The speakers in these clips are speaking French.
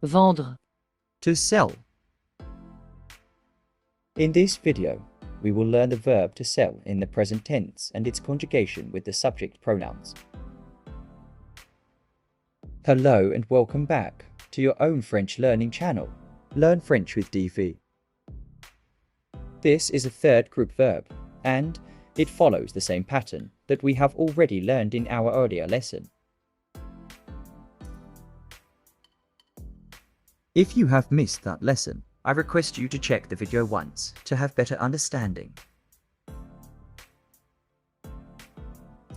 Vendre. To sell. In this video, we will learn the verb to sell in the present tense and its conjugation with the subject pronouns. Hello and welcome back to your own French learning channel, Learn French with Di.Vi. This is a third group verb, and it follows the same pattern that we have already learned in our earlier lesson. If you have missed that lesson, I request you to check the video once to have better understanding.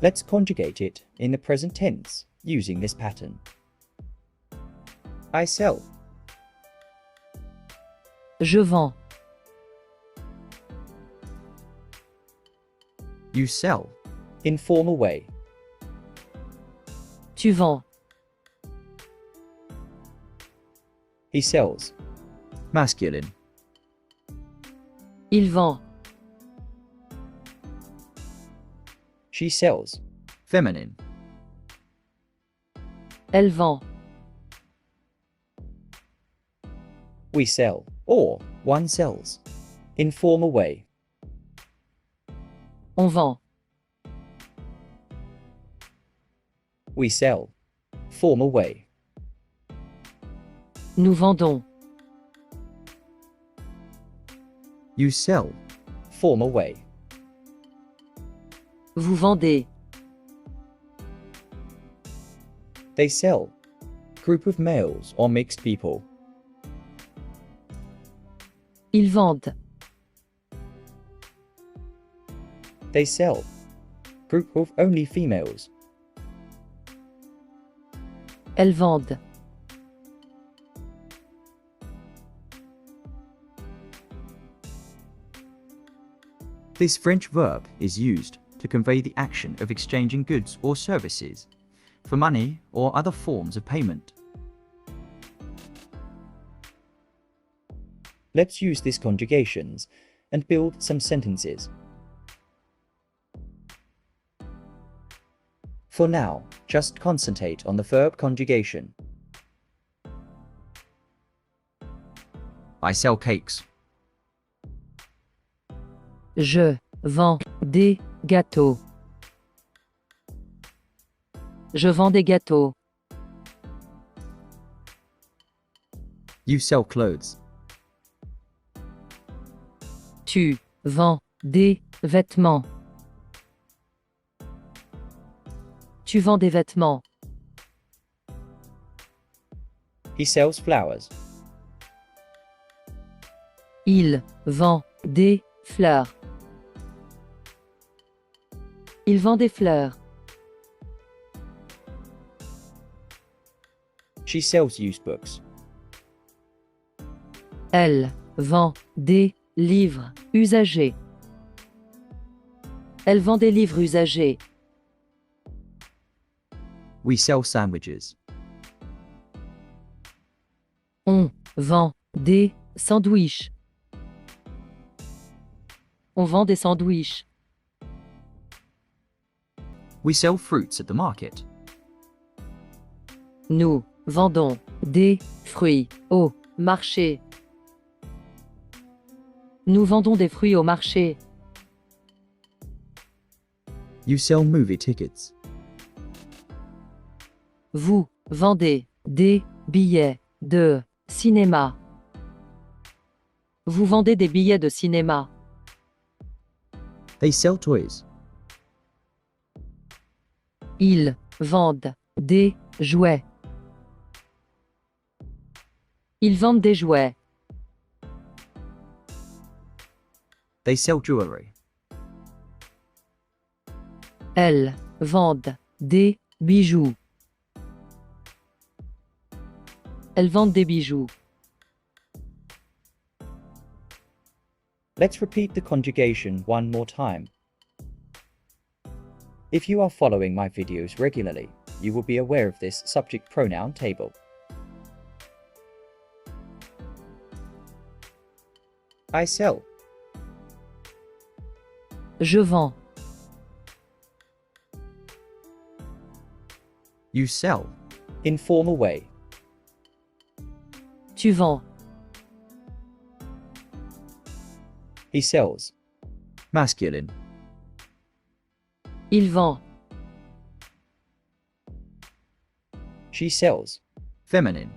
Let's conjugate it in the present tense using this pattern. I sell. Je vends. You sell. Informal way. Tu vends. He sells. Masculine. Il vend. She sells. Feminine. Elle vend. We sell, or one sells. Informal way. On vend. We sell. Formal way. Nous vendons. You sell. Formal way. Vous vendez. They sell. Group of males or mixed people. Ils vendent. They sell. Group of only females. Elles vendent. This French verb is used to convey the action of exchanging goods or services for money or other forms of payment. Let's use these conjugations and build some sentences. For now, just concentrate on the verb conjugation. I sell cakes. Je vends des gâteaux. Je vends des gâteaux. You sell clothes. Tu vends des vêtements. Tu vends des vêtements. He sells flowers. Il vend des fleurs. Il vend des fleurs. She sells used books. Elle vend des livres usagés. Elle vend des livres usagés. We sell sandwiches. On vend des sandwichs. On vend des sandwichs. We sell fruits at the market. Nous vendons des fruits au marché. Nous vendons des fruits au marché. You sell movie tickets. Vous vendez des billets de cinéma. Vous vendez des billets de cinéma. They sell toys. Ils vendent des jouets. Ils vendent des jouets. They sell jewelry. Elles vendent des bijoux. Elles vendent des bijoux. Let's repeat the conjugation one more time. If you are following my videos regularly, you will be aware of this subject pronoun table. I sell. Je vends. You sell. Informal way. Tu vends. He sells. Masculine. Il vend. She sells. Feminine.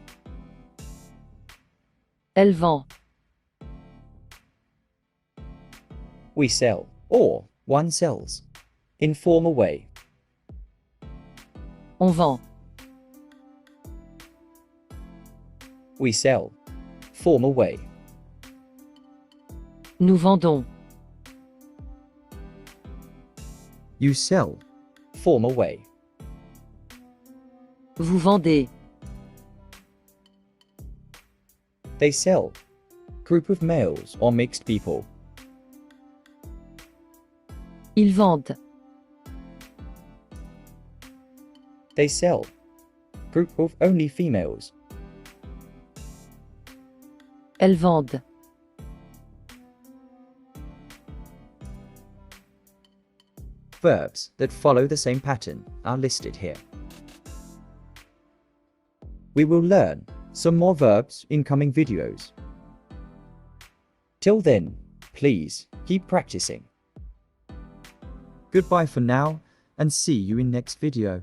Elle vend. We sell. Or one sells. Informal way. On vend. We sell. Formal way. Nous vendons. You sell. Formal way. Vous vendez. They sell. Group of males or mixed people. Ils vendent. They sell. Group of only females. Elles vendent. Verbs that follow the same pattern are listed here. We will learn some more verbs in coming videos. Till then, please keep practicing. Goodbye for now and see you in next video.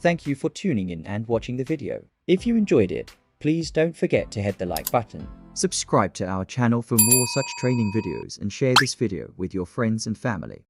Thank you for tuning in and watching the video. If you enjoyed it, please don't forget to hit the like button. Subscribe to our channel for more such training videos and share this video with your friends and family.